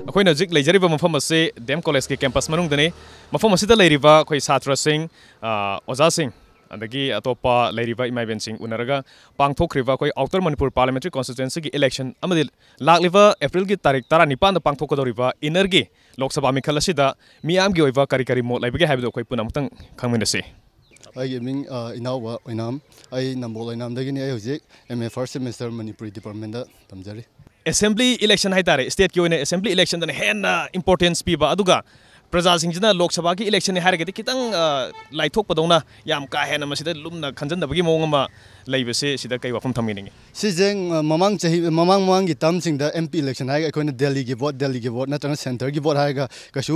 ꯑꯩꯈꯣꯏꯅ ꯍꯧꯖꯤꯛ ꯂꯩꯖꯔꯤꯕ ꯃꯐꯝ ꯑꯁꯤ ꯗꯦꯝ ꯀꯣꯂꯦꯖꯀꯤ ꯀꯦꯝꯄꯁ ꯃꯅꯨꯡꯗꯅꯤ ꯃꯐꯝ ꯑꯁꯤꯗ ꯂꯩꯔꯤꯕ ꯑꯩꯈꯣꯏ ꯁꯥꯇ꯭ꯔꯁꯤꯡ ꯑꯣꯖꯥꯁꯤꯡ ꯑꯗꯒꯤ ꯑꯇꯣꯞꯄ ꯂꯩꯔꯤꯕ ꯏꯃꯥꯏꯕꯦꯟꯁꯤꯡ ꯎꯅꯔꯒ ꯄꯥꯡꯊꯣꯛꯈ꯭ꯔꯤꯕ ꯑꯩꯈꯣꯏ ꯑꯥꯎꯇꯔ ꯃꯅꯤꯄꯨꯔ ꯄꯥꯔꯂꯤꯌꯥꯃꯦꯟꯇꯔꯤ ꯀꯣꯟꯁꯇꯤꯇꯨꯌꯦꯟꯁꯤꯒꯤ ꯏꯂꯦꯛꯁꯟ ꯑꯃꯗꯤ ꯂꯥꯛꯂꯤꯕ ꯑꯦꯄ꯭ꯔꯤꯜꯒꯤ ꯇꯥꯔꯤꯛ 19ꯗ ꯄꯥꯡꯊꯣꯛꯀꯗꯧꯔꯤꯕ ꯏꯅꯔꯒꯤ ꯂꯣꯛ ꯁꯚꯥ ꯃꯤꯈꯜ ꯑꯁꯤꯗ ꯃꯤꯌꯥꯝꯒꯤ ꯑꯣꯏꯕ ꯀꯔꯤ ꯀꯔꯤ ꯃꯣꯠ ꯂꯩꯕꯒꯦ ꯍꯥꯏꯕꯗꯨ ꯑꯩꯈꯣꯏ ꯄꯨꯟꯅ ꯑꯃꯨꯛꯇꯪ ꯈꯪꯃꯤꯟꯅꯁꯤ ꯑꯩꯒꯤ ꯃꯤꯡ ꯏꯅꯥꯎꯕ ꯑꯣꯏꯅꯥꯝ ꯑꯩ ꯅꯝꯕꯣꯜ ꯑꯣꯏꯅꯥꯝꯗꯒꯤꯅꯤ ꯑꯩ ꯍꯧꯖꯤꯛ MA first semester Manipuri department ꯇꯝꯖꯔꯤ ꯑꯦꯁꯦꯝꯕ꯭ꯂꯤ ꯏꯂꯦꯛꯁꯟ ꯍꯥꯏꯇꯥꯔꯦ ꯁ꯭ꯇꯦꯠꯀꯤ ꯑꯣꯏꯅ ꯑꯦꯁꯦꯝꯕ꯭ꯂꯤ ꯏꯂꯦꯛꯁꯟꯗꯅ ꯍꯦꯟꯅ ꯏꯝꯄꯣꯔꯇꯦꯟꯁ ꯄꯤꯕ ꯑꯗꯨꯒ प्रजासिंजना लोक सभा की इलेक्शन ने हारगदी खितंग लाइथोकपदौना याम का हेन मसिदा लुमना खंजनदबगी मोंगमा लैबसे सिदा कै वफम थमिनिंगे सिजेंग ममांग की तमसिंग MP इलेक्शन है अखोन दिल्ली की वोट नत्रंग सेंटर की वोट है कछु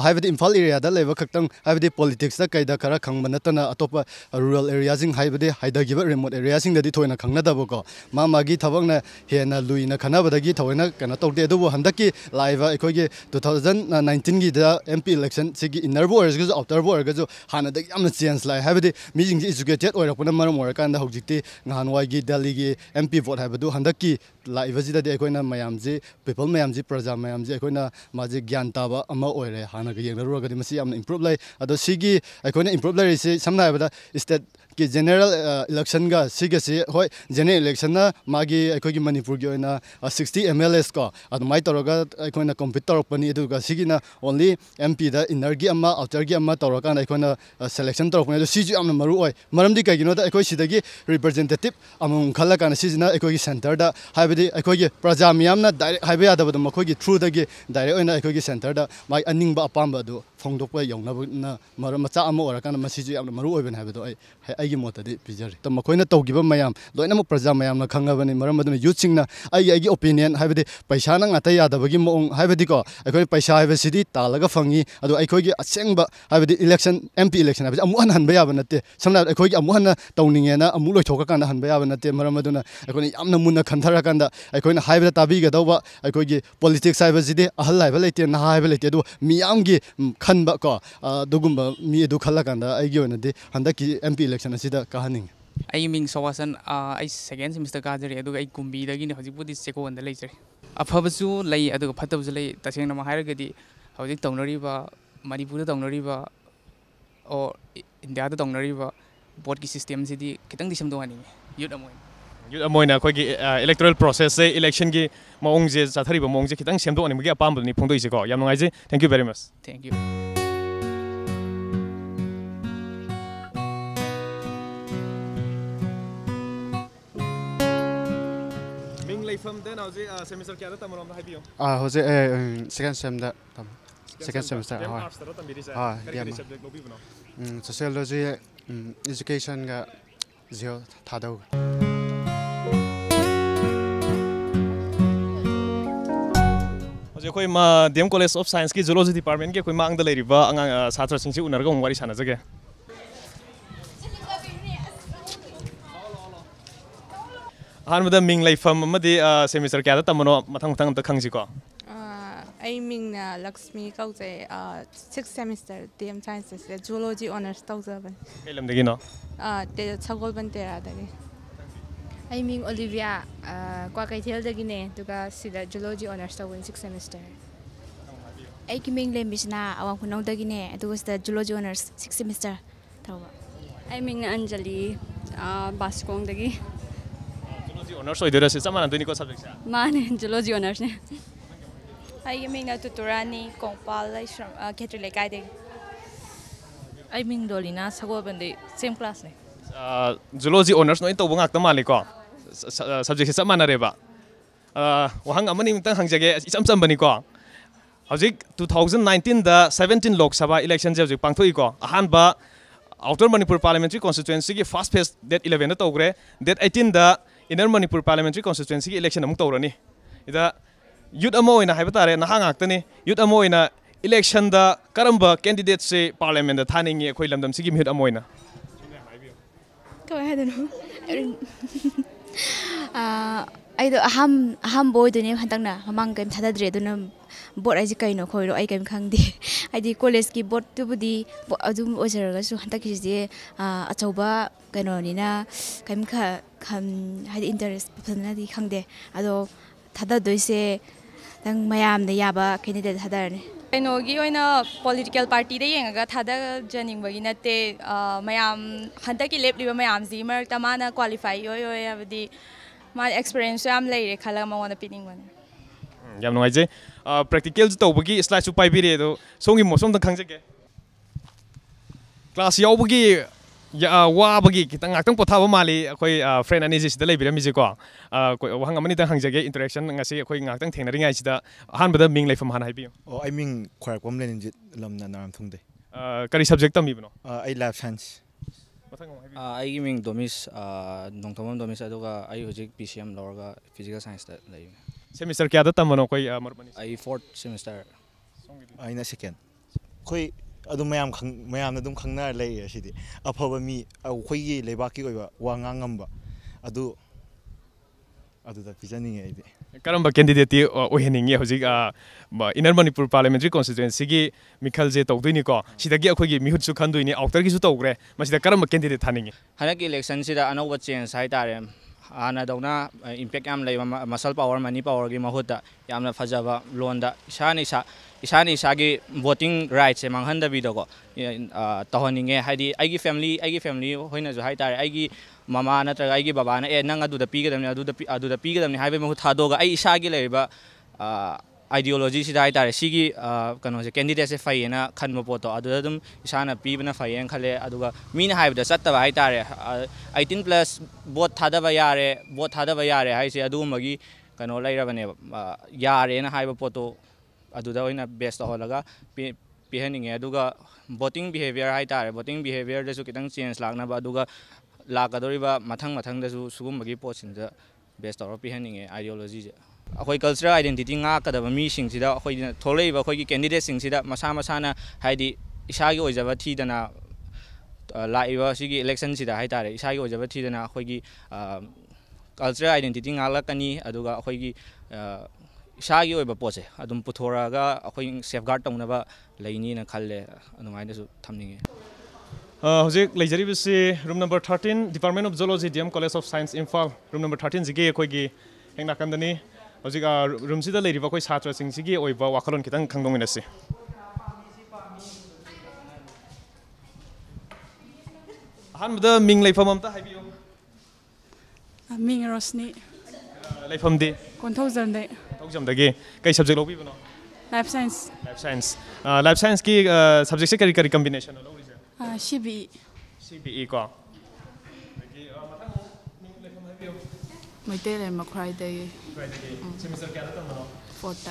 हाइबदि इम्फाल एरिया दा लेबा खक्तंग हाइबदि पॉलिटिक्स दा कैदा खरा खंगब नतना अतोप रूरल एरिया जिंग हाइबदि हाइदगिब रिमोट एरिया सिंग ददि थोइना खंगनदबको मागी थबकना हेना लुइना खनाबदगी थोइना कना तौदे अदुबो हंदकी लाइव अखोगे 2019 की दा MP इलेक्शन सिगी इनर बो ओरगजो आउटर बो ओरगजो हानादगी यामना चेंज लाइ हाइबदि मीजिंग एजुकेटेड ओरकपना मरम ओरकांदा हौजिक्ति nganwai Delhi की MP vote है बदु हंदक की लाइवजी दे अखोइना मयामजी पीपल मयामजी प्रजा मयामजी अखोइना माजी ज्ञान ताबा अमा ओइरे हाना गे येंगरुगदि मसी यामना इम्प्रूव लाई अदो सिगी अखोइना इम्प्रूव लाई से समना हाबदा स्टेट की जनरल इलेक्शन का सिगसे होय जनरल इलेक्शन ना मागी अखोइगी मणिपुर की ओइना 60 MLAs को अदमाइ तोरगा अखोइना कम्पीट तोरपनी अदुगा सिगिना ओनली MP दा इनर की अमा आउटर की अमा तोरका अखोइना सिलेक्शन तोरपनी अदो सिजु यामना मरु ओइ मरमदि कैगिनो दा अखोइ सिदगी रिप्रेजेंटेटिव अमम खलकाना सिजना अखोइगी सेंटर दा हाइबदि अखोइगी प्रजा मियामना डायरेक्ट हाइबे यादबद मखोइगी थ्रू दगी डायरेक्ट ओइना अखोइगी सेंटर दा माइ अनिंगबा अपाम्बा दु फोंदोकपा यौनबना मरम मचा अमा ओरकाना मसिजु यामना मरु ओइबन हाइबदो आई मोतदी पिजरी तो मखोइना तौगिबा मयाम लोइनमु प्रजा मयामना खंगबनी मरम मदुना यूथसिंगना आई ओपिनियन हाइबदि पैसाना ngata yadabagi moong हाइबदि को अखोइ पैसा हाइबसिदि तालगा फंगी अदो अखोइगी असेंगबा हाइबदि इलेक्शन MP इलेक्शन हाइबदि अमु हनबा याबा नते समना अखोइगी अमु हन तौनिंगेना अमु लोइथोका कांदा हनबा याबा नते मरम मदुना अखोइना यामना मुन्ना खंथरा कांदा अखोइना हाइबदा ताबिगदौबा अखोइगी पॉलिटिक्स हाइबसिदि अहल हाइबा लेते ना हाइबा लेते अदो मियामगी खनबा को दुगुम्बा मी अदु खल्ला कांदा आइगी ओनदि हंदकी MP इलेक्शन असिदा कहानिंग आई मिंग सवासन आई सेकेंड सेमिस्टर काजरी अदुगा आई कुंबीदगिनि हजिकपुदी सेकोंद लेजरी अफबसु लई अदुगा फतबसु लई तसेंगना मा हायरगदि हजिक तौनरिबा मणिपुरदा तौनरिबा और इंडियादा तौनरिबा बोर्ड की सिस्टम सिदी खितंग दिसम दोहानी यूथ अमोइना अखोइगी इलेक्टोरल प्रोसेस से इलेक्शन की मौंगजे जाथरिबा मौंगजे खितंग सेमदोनि मगे अपामबनि फोंदोइसे को याम नंगाइजे thank you very much thank you from then hoje semester kya da tamarom da haibiyo hoje second sem da second semester ha yeah subject lobi bano sociology education ga zio thadau hoje koi ma DM College of Science ki zoology department ke koi mang da leiriba angang satra singsi unarga ongwari sanajage हानमदा मिंग लाइफम अमदि semester क्या दा तमनो मथंग मथंग त खंगसि को आई मिंगना लक्ष्मी कौजे 6th सेमिस्टर DM साइंस से जूलॉजी ऑनर्स तौजबन केलम दगी नो ते छगोलबन तेरा दगी आई मिंग ओलिविया क्वाकैथेल दगिने दुगा सिदा जूलॉजी ऑनर्स तौवन 6th सेमिस्टर आई की मिंग लेमिसना अवां खुनौ दगिने दुगा सिदा जूलॉजी ऑनर्स 6th सेमिस्टर तौवा आई मिंग अंजलि बासकोंग दगी ऑनर्स ओइदरा से समान दोनी को सब्जेक्ट से माने जूलॉजी ऑनर्स ने आई मिंगना तुतुरानी कोंपाल लाइश्रम खेत्री लेकाय दे आई मिंग डोलिना सगोबंदे सेम क्लास ने जूलॉजी ऑनर्स नोइ तोबो ngak ta male ko subject se samana reba wahang amani mtang hangjage icham chambani ko hojik 2019 da 17 lok sabha election je hojik pangthoi ko ahan ba outer manipur parliamentary constituency ki first phase date 11 da togre date 18 da inner manipur parliamentary constituency ki election amuk tawrani ida youth amo ina haibata re na hangak tani youth amo ina election da karamba candidate se parliament da thaningi khoi lamdam sigi youth amo ina ko hadano ai do aham boy dune hantangna hamang game thadadre duna board ai kaino khoiro ai game khangdi ai college ki board tu budi adum ojaraga su hanta ki je achauba kaino nina kaim kham hai interest phana di khangde ado thada doise ꯅꯪ ꯃꯌꯥꯝꯗ ꯌꯥꯕ candidate ꯊꯥꯗꯔꯅꯤ ꯀꯩꯅꯣꯒꯤ ꯑꯣꯏꯅ political ꯄꯥꯔꯇꯤꯗ ꯌꯦꯡꯉꯒ ꯊꯥꯗꯖꯅꯤꯡꯕꯒꯤ ꯅꯠꯇꯦ ꯃꯌꯥꯝ ꯍꯟꯗꯛꯀꯤ ꯂꯦꯞꯂꯤꯕ ꯃꯌꯥꯝꯁꯤꯒꯤ ꯃꯔꯛꯇ ꯃꯥꯅ ꯀ꯭ꯋꯥꯂꯤꯐꯥꯏ ꯑꯣꯏ ꯍꯥꯏꯕꯗꯤ ꯃꯥ ꯑꯦꯛꯁꯄꯤꯔꯤꯌꯦꯟꯁꯁꯨ ꯌꯥꯝ ꯂꯩꯔꯦ ꯈꯜꯂꯒ ꯃꯉꯣꯟꯗ ꯄꯤꯅꯤꯡꯕꯅꯦ ꯌꯥꯝ ꯅꯨꯡꯉꯥꯏꯖꯩ ꯄ꯭ꯔꯦꯛꯇꯤꯀꯦꯜꯁꯨ ꯇꯧꯕꯒꯤ ꯁ꯭ꯂꯥꯏꯗꯁꯨ ꯄꯥꯏꯕꯤꯔꯦ ꯑꯗꯣ ꯁꯣꯝꯒꯤ ꯃꯣꯠ ꯑꯝꯇ ꯈꯪꯖꯒꯦ ꯀ꯭ꯂꯥꯁ ꯌꯥꯎꯕꯒꯤ ꯋꯥꯕꯒꯤ खितंग ngakhtang पोथाबा माली अखोई फ्रेंड अनी जिसिदा लेबिरमिजे को वहंग अमनी तंग हंगजगे इंटरेक्शन ngasi अखोई ngakhtang थेंगनरिङाइ सिदा अहानबदा मिंग लेफम हान हाइबियो आई मिंग खराकपम लेनिजित लमना नाराम थुंगदे करी सब्जेक्ट तमिबनो आई लाइफ साइंस आई मिंग दोमिस नोंथमम दोमिस अदुगा आई हुजिक पीसीएम लौरगा फिजिकल साइंस दा लैब सेमिस्टर क्या दा तमनो कोई मरबनी आई 4th सेमिस्टर आइना सेकेंड कोई अदुम मयाम अदुम खंगना लै असिदि अफब मी अखोइगी लेबाकी ओइबा वा ngangamबा अदु अदुदा पिजनिंगे आइदि करम्बा कैंडिडेट ती ओहेनिंगे हुजिक इनर मणिपुर पार्लियामेंट्री कॉन्स्टिट्यूएंसी की मिखल जे तौदुइनि को सिदगी अखोइगी मिहुतसु खंदुइनि आउटर गिसु तौग्रे मसिदा करम्बा कैंडिडेट थानिंगे हनकी इलेक्शन सिदा अनौबा चेंज हाइतारे आना दौना इम्पैक्ट याम लेबा मसल पावर मनी पावर की महुता यामना फजबा लोंदा इसानी इसागी वोटिंग राइट से मांगहनदबीदको तहनिंगे हाइदी आइगी फैमिली होइना जो हाइतारे आइगी मामा नत्रगा आइगी बाबा ना ए नंग अदुदा पीगदमनि हाइबे महु थादोगा आई इसागी लेबा आइडियोलॉजी सिदा हाइतारे सिगी कनो से कैंडिडेट से फाइना खनबो पोतो अदुदा दुम इसाना पीबना फाइयन खले अदुगा मीना हाइबदा सत्तबा हाइतारे 18+ वोट थादबा यारे हाइसे अदुमगी कनो लैरबने यारे ना हाइबा पोतो अदुदा ओइना बेस्ट होलगा पिहनिंगे अदुगा वोटिंग बिहेवियर हाइतारे वोटिंग बिहेवियर दसु कितंग चेंज लागनाबा अदुगा लाकदोरिबा मथंग दसु सुगुमगी पोसिंदा बेस्ट और पिहनिंगे आइडियोलॉजी जे अखोई cultural identity ngakadaba mi singsida अखोई थोलैबा अखोई कैंडिडेट सिंगसिदा मसा मसाना हाइदी इसागी ओइजबा थीदना लाइबा सिगी इलेक्शन सिदा हाइतारे इसागी ओइजबा थीदना अखोई कल्चरल आइडेंटिटी ngakani अदुगा अखोई इसागी ओइबा पोसे अदुम पुथोरागा अखोई सेफगार्ड तौनबा लैनी ना खल्ले अनुमाइनसु थमनिंगे हजिक लेजरिबिसि room number 13 department of zoology DM college of science Imphal room number 13 जिगे अखोई हेंगना कंदनी हजिक रूम सिदा लेरिबा अखोई छात्र सिंगसिगी ओइबा वाखलोन खितंग खंगदोंमिनसि अहानबदा मिंग लेफम अमता हाइबियो मिंग रोशनी लेफम दे कोंथौजमदे तौजमदगे कई सब्जेक्ट लोबिबनो लाइफ साइंस की सब्जेक्ट से करी कॉम्बिनेशन लोरिजे CBE को मैतेले मखराइदगे सेमिस्टर क्या तमनो 4th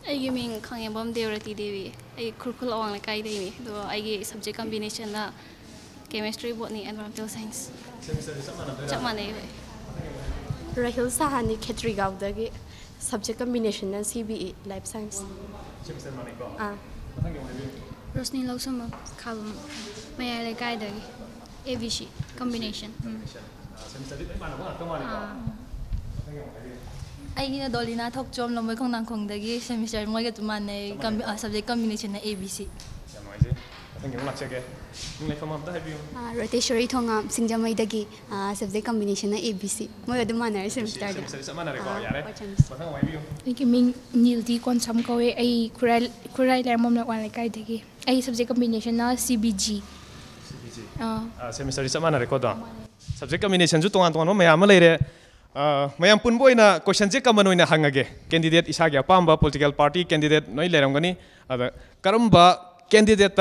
ꯑꯩꯒꯤ ꯃꯤꯡ ꯈꯪꯉꯦꯝꯕꯝ ꯗꯦꯕꯔꯇꯤ ꯗꯦꯕꯤ ꯑꯩ ꯈꯨꯔꯈꯨꯜ ꯑꯋꯥꯡ ꯂꯩꯀꯥꯏꯗꯩꯅꯤ ꯑꯗꯣ ꯑꯩꯒꯤ ꯁꯕꯖꯦꯛ ꯀꯝꯕꯤꯅꯦꯁꯟꯅ ꯀꯦꯃꯤꯁꯇ꯭ꯔꯤ ꯕꯣꯠꯅꯤ ꯑꯦꯟꯚꯥꯏꯔꯟꯃꯦꯟꯇꯦꯜ ꯁꯥꯏꯟꯁ ꯆꯞ ꯃꯥꯟꯅꯩ ꯍꯣꯏ राहिल साहानी खेत्रीगावदगी subject combination CBE life science Roshni लौसम खाबम मया लेकाइदगी ABC कॉम्बिनेशन ꯑꯩꯒꯤꯅ ꯗꯣꯂꯤꯅꯥ ꯊꯣꯛꯆꯣꯝ ꯂꯣꯝꯕꯩ ꯈꯣꯡꯅꯥꯡꯈꯣꯡꯗꯒꯤ ꯁꯦꯃꯤꯁꯇꯔ ꯃꯣꯏꯒ ꯆꯞ ꯃꯥꯟꯅꯩ ꯁꯕꯖꯦꯛ ꯀꯝꯕꯤꯅꯦꯁꯟꯅ ABC रोटेश्वरी थोंगा सिंजमैदगी सब्जेक्ट कॉम्बिनेशन ABC मोय अदुम मानर सेमिस्टर ꯑꯩꯒꯤ ꯃꯤꯡ ꯅꯤꯜꯗꯤ ꯀꯣꯟꯁꯝ ꯀꯧꯋꯦ ꯑꯩ ꯈꯨꯔꯥꯏ ꯂꯩꯔꯃꯝ ꯂꯛꯋꯥꯟ ꯂꯩꯀꯥꯏꯗꯒꯤ ꯑꯩ ꯁꯕꯖꯦꯛ ꯀꯝꯕꯤꯅꯦꯁꯟꯅ CBG सेमिस्टर चप मानरे को सब्जेक्ट कॉम्बिनेशन जो तोान तोान मैम लेरे मैम पुनबोइना क्वेश्चन से कमन होइना हंगगे कैंडिडेट इसागे अपाम्बा पॉलिटिकल पार्टी कैंडिडेट नोइ लेरमगनी अद करम्बा कैंडिडेट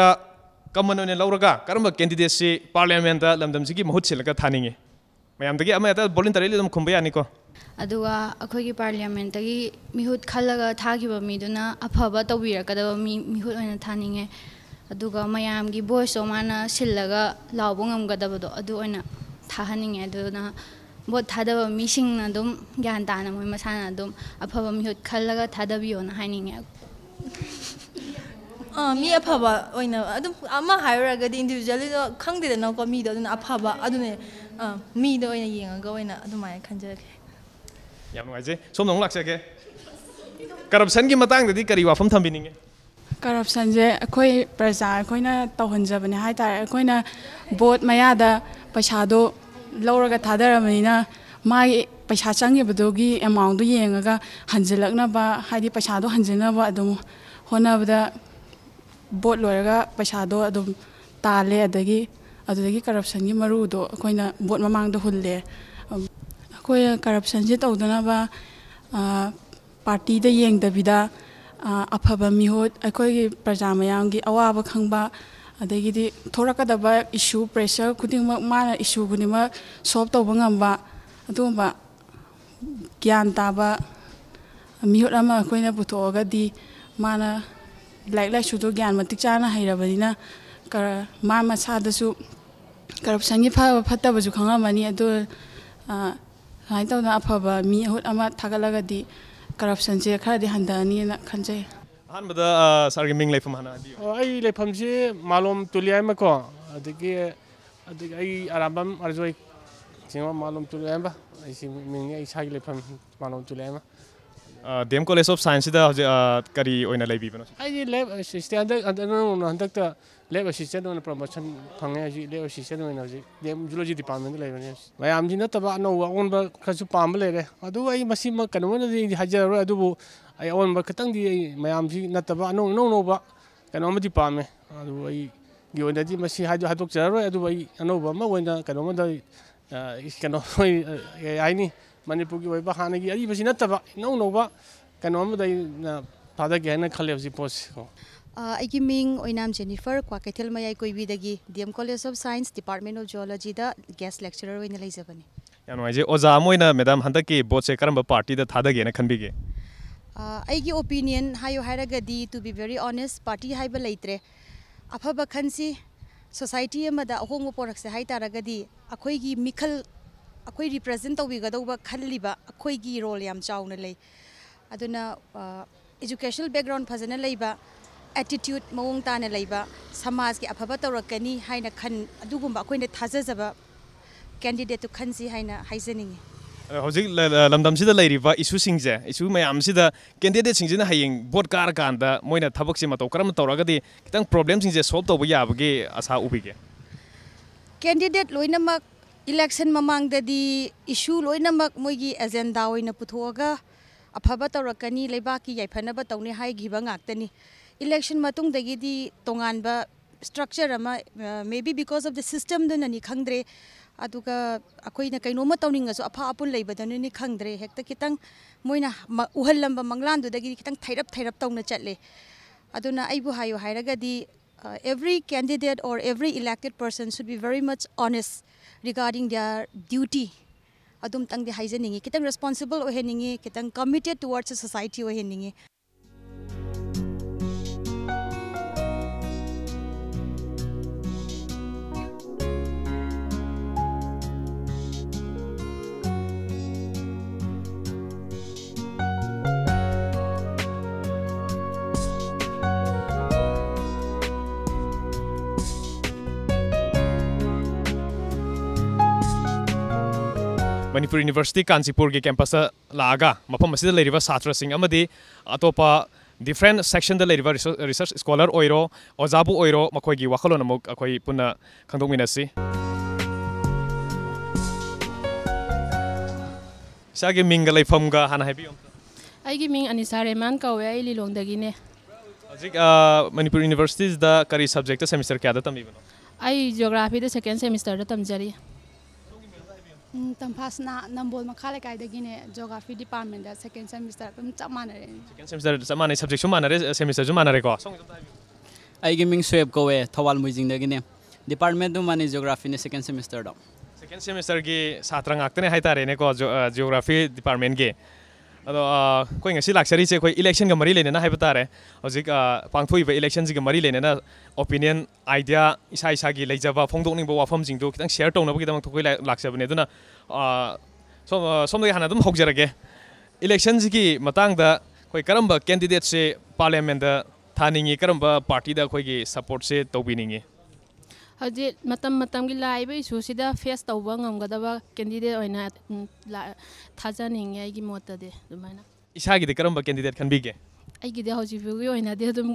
कमन होइना लौरगा करम्बा कैंडिडेट से पार्लियामेंट लमदम सिगी महुत सिलगा थानिंगे मैम दगी अमा अता वॉलंटरी दम खुंबा यानिको अदुगा अखोगी parliament दगी मिहुत खल्लगा थागिबा मिदुना अफबा तौबिरकदबा मिहुत होइना थानिंगे अदुगा मयामगी voice ओमाना सिल्लगा लाउबो ngamgadabado adu oina thahaninge aduna bot thadaba misingna dum gyan tana moi masana dum afaba mihut khallaga thadabiona haininge mi afaba oina adum ama hairagadi individually do khangdidana ko mi do aduna afaba adune mi do oina yengaga oina adumai khanjage yam nuaije som nong laksege corruption gi matang dadi kari wafam thambininge corruption से अखोई प्रजा अखोइना तौहनजबने हाइतारे अखोइना boat मयादा पैसादो लौरगा थादरबनिना माई पैसा चंगीबदोगी amount दो येंगा हंजिलकनबा हाइदि पैसा दो हंजिनबा अदुम होनबदा boat लोयरगा पैसा दो अदुम ताले अदगी करप्शन की मरु दो अखोइना बोट ममांग दो हुल्ले अखोय करप्शन जे तौदनबा पार्टी द येंगदबिदा अफबा मिहोत अखोय प्रजा मयांगी अवाब खंगबा अदगी थोरकदबा इशू प्रेशर खुदिंग माना इशू खुदिंग सॉल्व तौबा ngamba अदुबा ज्ञान ताबा मिहोत अमा अखोइना पुथोगदी माना लाइक लाइसुदो ज्ञान मतिक चाना हैरबनिना कर मा मसादसु करप्शन की फतबसु खंगामनी अदु हाइ तौना अफबा मी होत अमा थागलगदी करप्शन से खरदि हंदानी ना खंजे अहमदा सरगी मिंग लेफम हना दी आई लेफम से मालूम तुलिया में को अदगी आई आरामबम अर्जोई सिंगा मालूम तुलिया में आई सी मिंग आई सागी लेफम मालूम तुलिया में DM College of Science da kari oina leibi bano ai lab assistant andano handakta lab assistant on promotion phange ji lab assistant oina ji DM zoology department leibani mayam ji nataba no on ba khasu pam lere adu ai masi ma kanu na ji hajar adu bu ai on ba katang di mayam ji nataba no ba kanu ma di pame adu ai gi oina ji masi hadok jaro adu ai ano ba ma oina kanu ma da kanu ai ni Manipur की वही बहाने की अरी बसी नत्तबा no बा कनोम दई father गहना खले बसी पोस को आइकी मिंग ओइनाम जेनिफर क्वाकेथल मयाई कोइबीदगी DM College of Science Department of Geology दा guest lecturer ओइना लेजबनी यानो आइजे ओजा मोइना मैडम हंदक की बोट से करम पार्टी दा थादा गेना खनबिगे आइकी ओपिनियन हायो हायरगदी to be very honest party हाइबा लेत्रे अफबा खनसी सोसाइटी अमदा अहोंगो पोरक्से हाइ तारगदी अखोइगी मिखल अखोई रिप्रेजेंट तौबीगदौबा खल्लिबा अखोइगी रोल याम चाउना लई अदुना एजुकेशनल बैकग्राउंड फजना लईबा एटीट्यूड मवोंग ताना लईबा समाज के अफबा तौरकनी हाइना खन अदुगुंबा अखोइना थाजजबा कैंडिडेट तो खनसी हाइना हाइजनिंगी हौजिक लमदम सिदा लैरिबा इशू सिंगजे इशू मयाम सिदा कैंडिडेट सिंगजिना हायिंग बोट कार कांदा मोइना थबक से मतौ करम तौरगदी कितंग प्रॉब्लम सिंगजे सॉल्व तौबा याबगे आशा उबिगे कैंडिडेट लोइनमक इलेक्शन ममांगददी इशू लोइनमक मोइगी एजेंडा ओइना पुथोगा अफबा तौरकनी लेबाकी याइफनबा तौने हाइगिबा ngaktani इलेक्शन मतुंगदगिदी तोंगानबा स्ट्रक्चर अमा maybe because of the system दुननी खंगद्रे अदुगा अखोइना कैनोमा तौनिंगसो अफा अपुन लेबदनुनी खंगद्रे हेक्ता कितंग मोइना उहल्लंबा मंगलांदुदगी कितंग थैरप तौना चटले अदुना आइबु हायो हायरगदी every candidate or every elected person should be very much honest regarding their duty. Adum tang de haizeningi kitang responsible oheningi kitang committed towards the society oheningi. Manipur University Kanchipur के campus लागा मफम असिदा लेरिबा छात्र Singh अमदी अतोपा different section da लेरिबा research scholar ओइरो ओजाबु ओइरो मखोइगी वाखलोन अमुक अखोइ पुना खंदोमिनसी सागे Ming लेफमगा हाना हेबियो आइगी Ming Anisa रेमान कवे आई लिलोंगदगिने अजिक Manipur University da करी subject semester क्या दा तमिबनो आई geography da second semester da तमजरी तंफासना Nambol मखाले कायदगिने geography department da second semester pum chamanare second semester chamane subject manare semester ju manare ko aigi ming sweb kowe thawal muijing dagine department du mane geography ne second semester da second semester gi satra ngaktane haitare ne ko geography department ge ado koi ngasi laksari che koi election ga mari lene na haibatare hojik pangthoi ba election ji ga mari lene na opinion idea isa isa gi leijaba phongdokning ba wafam jing do kitang share tawna ba gi damang thokoi laksabane duna som hana dum hogjarage election ji gi matang da koi karamba candidate se parliament da thaningi karamba party da koi gi support se tawbiningi हजे मतम की live issue सिदा face तौबा ngamgadaba candidate oina thajaniंग ai gi mota de dumaina isa gi de karamba candidate khanbige ai gi de hoji bi oina de dum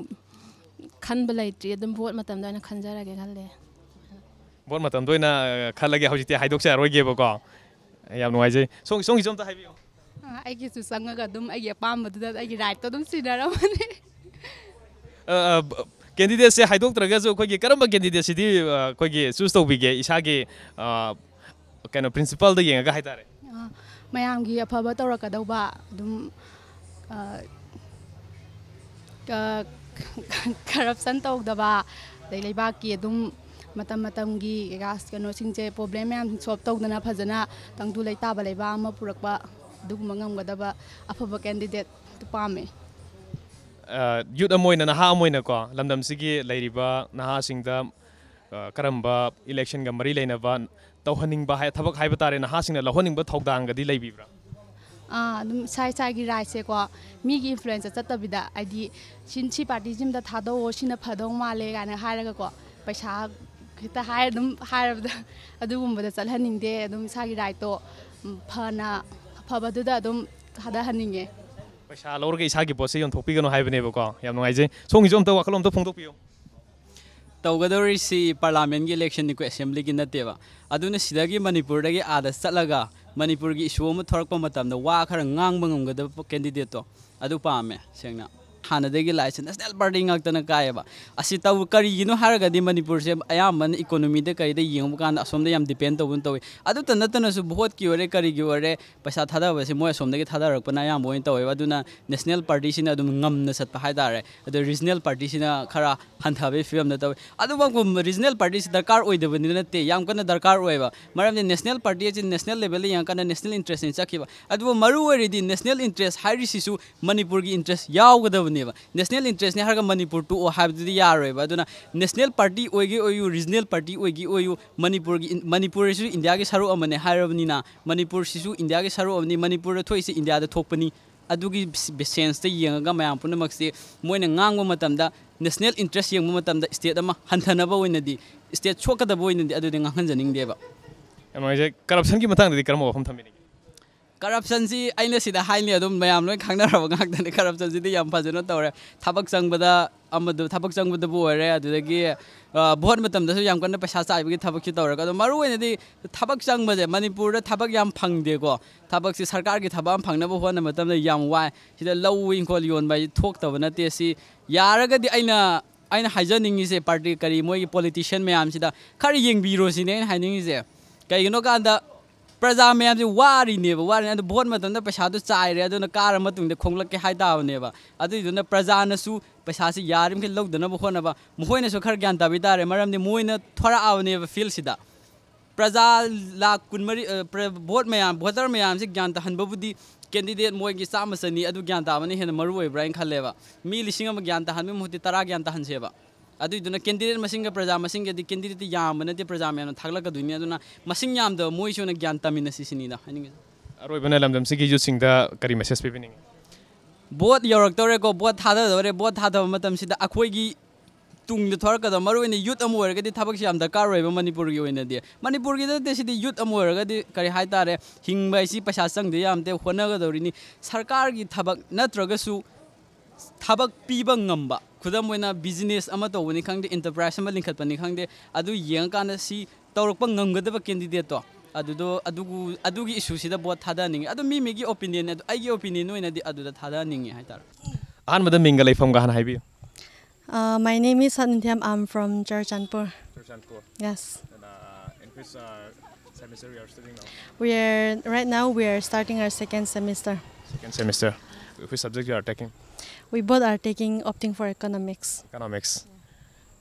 khan balai tri dum vote matam da na khanjara ge khalle vote matam doina khallage hoji te haidok cha roige ba ko ꯌꯥꯝ ꯅꯨꯡꯉꯥꯏꯖꯩ ꯁꯣꯝꯒꯤ ꯁꯣꯝꯇ ꯍꯥꯏꯕꯤꯌꯨ ꯑꯩꯒꯤꯁꯨ ꯆꯪꯉꯒ ꯑꯗꯨꯝ ꯑꯩꯒꯤ ꯑꯄꯥꯝꯕꯗꯨꯗ ꯑꯩꯒꯤ ꯔꯥꯏꯠꯇꯣ ꯑꯗꯨꯝ ꯁꯤꯟꯅꯔꯝꯃꯅꯤ ꯀꯦꯟꯗꯤꯗꯦꯠꯁꯦ ꯍꯥꯏꯗꯣꯛꯇ꯭ꯔꯒꯁꯨ ꯑꯩꯈꯣꯏꯒꯤ ꯀꯔꯝꯕ ꯀꯦꯟꯗꯤꯗꯦꯠꯁꯤꯗꯤ ꯑꯩꯈꯣꯏꯒꯤ ꯆꯨꯁ ꯇꯧꯕꯤꯒꯦ ꯏꯁꯥꯒꯤ ꯀꯩꯅꯣ ꯄ꯭ꯔꯤꯟꯁꯤꯄꯜꯗ ꯌꯦꯡꯉꯒ ꯍꯥꯏꯇꯥꯔꯦ ꯃꯌꯥꯝꯒꯤ ꯑꯐꯕ ꯇꯧꯔꯛꯀꯗꯧꯕ ꯑꯗꯨꯝ ꯀꯔꯞꯁꯟ ꯇꯧꯗꯕ ꯑꯗꯩ ꯂꯩꯕꯥꯛꯀꯤ ꯑꯗꯨꯝ ꯃꯇꯝ ꯃꯇꯝꯒꯤ ꯀꯩꯅꯣꯁꯤꯡꯁꯦ ꯄ꯭ꯔꯣꯕ꯭ꯂꯦꯝ ꯃꯌꯥꯝ ꯁꯣꯜꯕ ꯇꯧꯗꯅ ꯐꯖꯅ ꯇꯪꯗꯨ ꯂꯩꯇꯥꯕ ꯂꯩꯕꯥꯛ ꯑꯃ ꯄꯨꯔꯛꯄ ꯑꯗꯨꯒꯨꯝꯕ ꯉꯝꯒꯗꯕ ꯑꯐꯕ ꯀꯦꯟꯗꯤꯗꯦꯠ ꯄꯥꯝꯃꯦ ꯌꯨꯠ ꯑꯃ ꯑꯣꯏꯅ ꯅꯍꯥ ꯑꯃ ꯑꯣꯏꯅꯀꯣ ꯂꯝꯗꯝꯁꯤꯒꯤ ꯂꯩꯔꯤꯕ ꯅꯍꯥꯁꯤꯡꯗ ꯀꯔꯝꯕ ꯏꯂꯦꯛꯁꯟꯒ ꯃꯔꯤ ꯂꯩꯅꯕ ꯇꯧꯍꯟꯅꯤꯡꯕ ꯊꯕꯛ ꯍꯥꯏꯕ ꯇꯥꯔꯦ ꯅꯍꯥꯁꯤꯡꯅ ꯂꯧꯍꯟꯅꯤꯡꯕ ꯊꯧꯗꯥꯡꯒꯗꯤ ꯂꯩꯕꯤꯕ꯭ꯔꯥ ꯑꯗꯨꯝ ꯏꯁꯥ ꯏꯁꯥꯒꯤ ꯔꯥꯏꯠꯁꯦꯀꯣ ꯃꯤꯒꯤ ꯏꯟꯐ꯭ꯂꯨꯌꯦꯟꯁꯇ ꯆꯠꯇꯕꯤꯗ ꯍꯥꯏꯗꯤ ꯁꯤ ꯄꯥꯔꯇꯤꯁꯤꯝꯗ ꯊꯥꯗꯣꯛꯑꯣ ꯁꯤꯅ ꯐꯗꯧ ꯃꯥꯜꯂꯦ ꯀꯥꯏꯅ ꯍꯥꯏꯔꯒꯀꯣ ꯄꯩꯁꯥ ꯈꯤꯇ ꯑꯗꯨꯝ ꯍꯥꯏꯔꯕꯗ ꯑꯗꯨꯒꯨꯝꯕꯗ ꯆꯠꯍꯟꯅꯤꯡꯗꯦ ꯑꯗꯨꯝ ꯏꯁꯥꯒꯤ ꯔꯥꯏꯠꯇꯣ ꯐꯕꯗꯨꯗ ꯑꯗꯨꯝ ꯊꯥꯗꯍꯟꯅꯤꯡꯉꯦ ꯄꯩꯁꯥ ꯂꯧꯔꯒ ꯏꯁꯥꯒꯤ ꯄꯣꯠꯁꯦ ꯌꯣꯟꯊꯣꯛꯄꯤꯒꯅꯣ ꯍꯥꯏꯕꯅꯦꯕꯀꯣ ꯌꯥꯝ ꯅꯨꯡꯉꯥꯏꯖꯩ ꯁꯣꯝꯒꯤꯁꯨ ꯑꯝꯇ ꯋꯥꯈꯜ ꯑꯝꯇ ꯐꯣꯡꯗꯣꯛꯄꯤꯌꯨ ꯇꯧꯒꯗꯧꯔꯤꯁꯤ ꯄꯥꯔꯂꯥꯃꯦꯟꯒꯤ ꯏꯂꯦꯛꯁꯟꯅꯤꯀꯣ ꯑꯦꯁꯦꯝꯕ꯭ꯂꯤꯒꯤ ꯅꯠꯇꯦꯕ ꯑꯗꯨꯅ ꯁꯤꯗꯒꯤ ꯃꯅꯤꯄꯨꯔꯗꯒꯤ ꯑꯥꯗ ꯆꯠꯂꯒ ꯃꯅꯤꯄꯨꯔꯒꯤ ꯏꯁꯨ ꯑꯃ ꯊꯣꯔꯛꯄ ꯃꯇꯝꯗ ꯋꯥ ꯈꯔ ꯉꯥꯡꯕ ꯉꯝꯒꯗꯕ ꯀꯦꯟꯗꯤꯗꯦꯠꯇꯣ ꯑꯗꯨ ꯄꯥꯝꯃꯦ ꯁꯦꯡꯅ ꯍꯥꯟꯅꯗꯒꯤ ꯂꯥꯛꯏꯁꯦ ꯅꯦꯁꯅꯦꯜ ꯄꯥꯔꯇꯤ ꯉꯥꯛꯇꯅ ꯀꯥꯏꯌꯦꯕ ꯑꯁꯤ ꯀꯔꯤꯒꯤꯅꯣ ꯍꯥꯏꯔꯒꯗꯤ ꯃꯅꯤꯄꯨꯔꯁꯦ ꯑꯌꯥꯝꯕꯅ ꯏꯀꯣꯅꯣꯃꯤꯗ ꯀꯩꯗ ꯌꯦꯡꯕ ꯀꯥꯟꯗ ꯑꯁꯣꯝꯗ ꯌꯥꯝ ꯗꯤꯄꯦꯟ ꯇꯧꯕꯅ ꯇꯧꯏ ꯑꯗꯨꯇ ꯅꯠꯇꯅꯁꯨ ꯚꯣꯠꯀꯤ ꯑꯣꯏꯔꯦ ꯀꯔꯤꯒꯤ ꯑꯣꯏꯔꯦ ꯄꯩꯁꯥ ꯊꯥꯗꯕꯁꯦ ꯃꯣꯏ ꯑꯁꯣꯝꯗꯒꯤ ꯊꯥꯗꯔꯛꯄꯅ ꯑꯌꯥꯝꯕ ꯑꯣꯏꯅ ꯇꯧꯋꯦꯕ ꯑꯗꯨꯅ ꯅꯦꯁꯅꯦꯜ ꯄꯥꯔꯇꯤꯁꯤꯅ ꯑꯗꯨꯝ ꯉꯝꯅ ꯆꯠꯄ ꯍꯥꯏꯇꯥꯔꯦ ꯑꯗꯣ ꯔꯤꯖꯅꯦꯜ ꯄꯥꯔꯇꯤꯁꯤꯅ ꯈꯔ ꯍꯟꯊꯕꯒꯤ ꯐꯤꯕꯝꯗ ꯇꯧꯋꯤ ꯑꯗꯨꯕꯨ ꯔꯤꯖꯅꯦꯜ ꯄꯥꯔꯇꯤꯁꯤ ꯗꯔꯀꯥꯔ ꯑꯣꯏꯗꯕꯅꯤ ꯅꯠꯇꯦ ꯌꯥꯝ ꯀꯟꯅ ꯗꯔꯀꯥꯔ ꯑꯣꯏꯕ ꯃꯔꯝꯗꯤ ꯅꯦꯁꯅꯦꯜ ꯄꯥꯔꯇꯤ ꯑꯁꯤ ꯅꯦꯁꯅꯦꯜ ꯂꯦꯚꯦꯜꯗ ꯌꯦꯡꯉꯀꯥꯟꯗ ꯅꯦꯁꯅꯦꯜ ꯏꯟꯇꯔꯦꯁꯅꯤ ꯆꯠꯈꯤꯕ ꯑꯗꯨꯕꯨ ꯃꯔꯨ ꯑꯣꯏꯔꯤꯗꯤ ꯅꯦꯁꯅꯦల్ ꯏꯟꯇꯔꯦꯁ ꯍꯥꯏꯔꯤꯁꯤꯁꯨ ꯃꯅꯤꯄꯨꯔꯒꯤ ꯏꯟꯇꯔꯦꯁ ꯌꯥꯎꯒꯗꯕꯅꯦꯕ ꯅꯦꯁꯅꯦꯜ ꯏꯟꯇꯔꯦꯁꯅꯤ ꯍꯥꯏꯔꯒ ꯃꯅꯤꯄꯨꯔ ꯇꯣꯛꯑꯣ ꯍꯥꯏꯕꯗꯨꯗꯤ ꯌꯥꯔꯣꯏꯕ ꯑꯗꯨꯅ ꯅꯦꯁꯅꯦꯜ ꯄꯥꯔꯇꯤ ꯑꯣꯏꯒꯦ ꯑꯣꯏꯌꯨ ꯔꯤꯖꯅꯦꯜ ꯄꯥꯔꯇꯤ ꯑꯣꯏꯒꯦ ꯑꯣꯏꯌꯨ ꯃꯅꯤꯄꯨꯔꯁꯤꯁꯨ ꯏꯟꯗꯤꯌꯥꯒꯤ ꯁꯔꯨꯛ ꯑꯃꯅꯦ ꯍꯥꯏꯔꯕꯅꯤꯅ ꯃꯅꯤꯄꯨꯔꯁꯤꯁꯨ ꯏꯟꯗꯤꯌꯥꯒꯤ ꯁꯔꯨꯛ ꯑꯃꯅꯤ ꯃꯅꯤꯄꯨꯔꯗ ꯊꯣꯛꯏꯁꯤ ꯏꯟꯗꯤꯌꯥꯗ ꯊꯣꯛꯄꯅꯤ ꯑꯗꯨꯒꯤ ꯁꯦꯟꯁꯇ ꯌꯦꯡꯉꯒ ꯃꯌꯥꯝ ꯄꯨꯝꯅꯃꯛꯁꯤ ꯃꯣꯏꯅ ꯉꯥꯡꯕ ꯃꯇꯝꯗ ꯅꯦꯁꯅꯦꯜ ꯏꯟꯇꯔꯦꯁ ꯌꯦꯡꯕ ꯃꯇꯝꯗ ꯁ꯭ꯇꯦꯠ ꯑꯃ ꯍꯟꯊꯅꯕ ꯑꯣꯏꯅꯗꯤ ꯁ꯭ꯇꯦꯠ ꯁꯣꯛꯀꯗꯕ ꯑꯣꯏꯅꯗꯤ ꯑꯗꯨꯗꯤ ꯉꯥꯡꯍꯟꯖꯅꯤꯡꯗꯦꯕ ꯌꯥꯝ ꯅꯨꯡꯉꯥꯏꯖꯩ ꯀꯔꯞꯁꯟꯒꯤ ꯃꯇꯥꯡꯗꯗꯤ ꯀꯔꯝꯕ ꯋꯥꯐꯝ ꯊꯝꯕꯤꯅꯤꯡꯉꯤ ꯀꯔꯞꯁꯟꯁꯤ ꯑꯩꯅ ꯁꯤꯗ ꯍꯥꯏꯅꯤ ꯑꯗꯨꯝ ꯃꯌꯥꯝ ꯂꯣꯏ ꯈꯪꯅꯔꯕ ꯉꯥꯛꯇꯅꯤ ꯀꯔꯞꯁꯟꯁꯤꯗꯤ ꯌꯥꯝ ꯐꯖꯅ ꯇꯧꯔꯦ ꯊꯕꯛ ꯆꯪꯕꯗꯕꯨ ꯑꯣꯏꯔꯦ ꯑꯗꯨꯗꯒꯤ ꯚꯣꯠ ꯃꯇꯝꯗꯁꯨ ꯌꯥꯝ ꯀꯟꯅ ꯄꯩꯁా ꯆꯥꯏꯕꯒꯤ ꯊꯕꯛꯁꯤ ꯇꯧꯔꯒ ꯑꯗꯣ ꯃꯔꯨꯑꯣꯏꯅꯗꯤ ꯊꯕꯛ ꯆꯪꯕꯁꯦ ꯃꯅꯤꯄꯨꯔꯗ ꯊꯕꯛ ꯌꯥꯝ ꯐꯪꯗꯦꯀꯣ ꯊꯕꯛꯁꯤ ꯁꯔꯀꯥꯔꯒꯤ ꯊꯕꯛ ꯑꯃ ꯐꯪꯅꯕ ꯍꯣꯠꯅꯕ ꯃꯇꯝꯗ ꯌꯥꯝ ꯋꯥꯏ ꯁꯤꯗ ꯂꯧ ꯏꯪꯈꯣꯜ ꯌꯣꯟꯕ ꯍꯥꯏꯁꯤ ꯊꯣꯛꯇꯕ ꯅꯠꯇꯦ ꯁꯤ ꯌꯥꯔꯒꯗꯤ ꯑꯩꯅ ꯍꯥꯏꯖꯅꯤꯡꯉꯤꯁꯦ ꯄꯥꯔꯇꯤ ꯃꯣꯏꯒꯤ ꯄꯣꯂꯤꯇꯤಷಿಯꯟ ꯃꯌꯥꯝꯁꯤꯗ ꯈꯔ ꯌꯦꯡꯕꯤꯔꯣ ꯁꯤꯅꯦ ꯑꯩꯅ ꯍꯥꯏꯅꯤꯡꯉꯤꯁꯦ ꯀꯩꯒꯤꯅꯣ ꯀꯥꯟꯗ ꯄ꯭ꯔꯖꯥ ꯃꯌꯥꯝꯁꯦ ꯋꯥꯔꯤꯅꯤ ꯑꯗꯨ ꯚꯣꯠ ꯃꯇꯝꯗ ꯄꯩꯁꯥꯗꯨ ꯆꯥꯏꯔꯦ ꯑꯗꯨꯅ ꯀꯥꯔ ꯃꯇꯨꯡꯗ ꯈꯣꯡꯂꯛꯀꯦ ꯍꯥꯏꯇꯥꯕꯅꯦꯕ ꯑꯗꯨꯏꯗꯨꯅ ꯄ꯭ꯔꯖꯥꯅꯁꯨ ꯄꯩꯁꯥꯁꯤ ꯌꯥꯔꯤꯃꯈꯩ ꯂꯧꯗꯅꯕ ꯍꯣꯠꯅꯕ ꯃꯈꯣꯏꯅꯁꯨ ꯈꯔ ꯒ꯭ꯌꯥꯟ ꯇꯥꯕꯤ ꯇꯥꯔꯦ ꯃꯔꯝꯗꯤ ꯃꯣꯏꯅ ꯊꯣꯔꯛꯑꯕꯅꯦꯕ ꯐꯤꯜꯁꯤꯗ ꯄ꯭ꯔꯖꯥ ꯂꯥꯛ 24 ꯚꯣꯇꯔ ꯃꯌꯥꯝꯁꯤ ꯒ꯭ꯌꯥꯟ ꯇꯥꯍꯟꯕꯕꯨꯗꯤ ꯀꯦꯟꯗꯤꯗꯦꯠ ꯃꯣꯏꯒꯤ 100 ꯑꯗꯨ ꯒ꯭ꯌꯥꯟ ꯇꯥꯕꯅ ꯍꯦꯟꯅ ꯃꯔꯨ ꯑꯣꯏꯕ꯭ꯔꯥ ꯍꯥꯏꯅ ꯈꯜꯂꯦꯕ ꯃꯤ 1,000 ꯒ꯭ꯌꯥꯟ ꯇꯥꯍꯟꯕꯒꯤ ꯃꯍꯨꯠꯇꯤ 10 ꯒ꯭ꯌꯥꯟ ꯇꯥꯍꯟꯁꯦꯕ ꯑꯗꯨꯏꯗꯨꯅ ꯀꯦꯟꯗꯤꯗꯦꯠ ꯃꯁꯤꯡꯒ ꯄ꯭ꯔꯖꯥ ꯃꯁꯤꯡꯒꯗꯤ ꯀꯦꯟꯗꯤꯗꯦꯠꯇꯤ ꯌꯥꯝꯕ ꯅꯠꯇꯦ ꯄ꯭ꯔꯖꯥ ꯃꯌꯥꯝꯅ ꯊꯥꯒꯠꯂꯛꯀꯗꯣꯏꯅꯤ ꯑꯗꯨꯅ ꯃꯁꯤꯡ ꯌꯥꯝꯗꯕ ꯃꯣꯏꯁꯨꯅ ꯒ꯭ꯌꯥꯟ ꯇꯥꯃꯤꯟꯅꯁꯤ ꯁꯤꯅꯤꯗ ꯍꯥꯏꯅꯤꯡꯉꯤ ꯑꯔꯣꯏꯕꯅ ꯂꯝꯗꯝꯁꯤꯒꯤ ꯌꯨꯠꯁꯤꯡꯗ ꯀꯔꯤ ꯃꯦꯁꯦꯖ ꯄꯤꯕꯤꯅꯤꯡꯉꯤ ꯚꯣꯠ ꯌꯧꯔꯛꯇꯧꯔꯦꯀꯣ ꯚꯣꯠ ꯊꯥꯗꯗꯧꯔꯦ ꯚꯣꯠ ꯊꯥꯗꯕ ꯃꯇꯝꯁꯤꯗ ꯑꯩꯈꯣꯏꯒꯤ ꯇꯨꯡꯗ ꯊꯣꯔꯛꯀꯗꯕ ꯃꯔꯨꯑꯣꯏꯅ ꯌꯨꯠ ꯑꯃ ꯑꯣꯏꯔꯒꯗꯤ ꯊꯕꯛꯁꯤ ꯌꯥꯝ ꯗꯔꯀꯥꯔ ꯑꯣꯏꯕ ꯃꯅꯤꯄꯨꯔꯒꯤ ꯑꯣꯏꯅꯗꯤ ꯃꯅꯤꯄꯨꯔꯒꯤ ꯅꯠꯇꯦ ꯁꯤꯗꯤ ꯌꯨꯠ ꯑꯃ ꯑꯣꯏꯔꯒꯗꯤ ꯀꯔꯤ ꯍꯥꯏꯇꯥꯔꯦ ꯍꯤꯡꯕ ꯍꯥꯏꯁꯤ ꯄꯩꯁꯥ ꯆꯪꯗꯦ ꯌꯥꯝꯗꯦ ꯍꯣꯠꯅꯒꯗꯧꯔꯤꯅꯤ ꯁꯔꯀꯥꯔꯒꯤ ꯊꯕꯛ ꯅꯠꯇ꯭ꯔꯒꯁꯨ ꯊꯕꯛ ꯄꯤꯕ ꯉꯝꯕ ꯈꯨꯗꯝ ꯑꯣꯏꯅ ꯕꯤꯖꯤꯅꯦꯁ ꯑꯃ ꯇꯧꯕꯅꯤ ꯈꯪꯗꯦ ꯏꯟꯇꯔꯄ꯭ꯔꯥꯏꯁ ꯑꯃ ꯂꯤꯡꯈꯠꯄꯅꯤ ꯈꯪꯗꯦ ꯑꯗꯨ ꯌꯦꯡꯉꯀꯥꯟꯗ ꯁꯤ ꯇꯧꯔꯛꯄ ꯉꯝꯒꯗꯕ ꯀꯦꯟꯗꯤꯗꯦꯠꯇꯣ ꯑꯗꯨꯒꯤ ꯏꯁꯨꯁꯤꯗ ꯚꯣꯠ ꯊꯥꯗꯍꯟꯅꯤꯡꯉꯤ ꯑꯗꯨ ꯃꯤꯒꯤ ꯑꯣꯄꯤꯅꯤꯌꯟ ꯑꯗꯨ ꯑꯩꯒꯤ ꯑꯣꯄꯤꯅꯤꯌꯟ ꯑꯣꯏꯅꯗꯤ ꯑꯗꯨꯗ ꯊꯥꯗꯍꯟꯅꯤꯡꯉꯤ ꯍꯥꯏꯇꯥꯔꯦ ꯑꯍꯥꯟꯕꯗ ꯃꯤꯡꯒ ꯂꯩꯐꯝꯒ ꯍꯥꯟꯅ ꯍꯥꯏꯕꯤꯌꯨ My name is Sanithyam. I'm from Churchandpur. Churchandpur. Yes. And in which semester you are studying now? Right now we are starting our second semester. Second semester. Which subject you are taking? We both are opting for economics. Economics.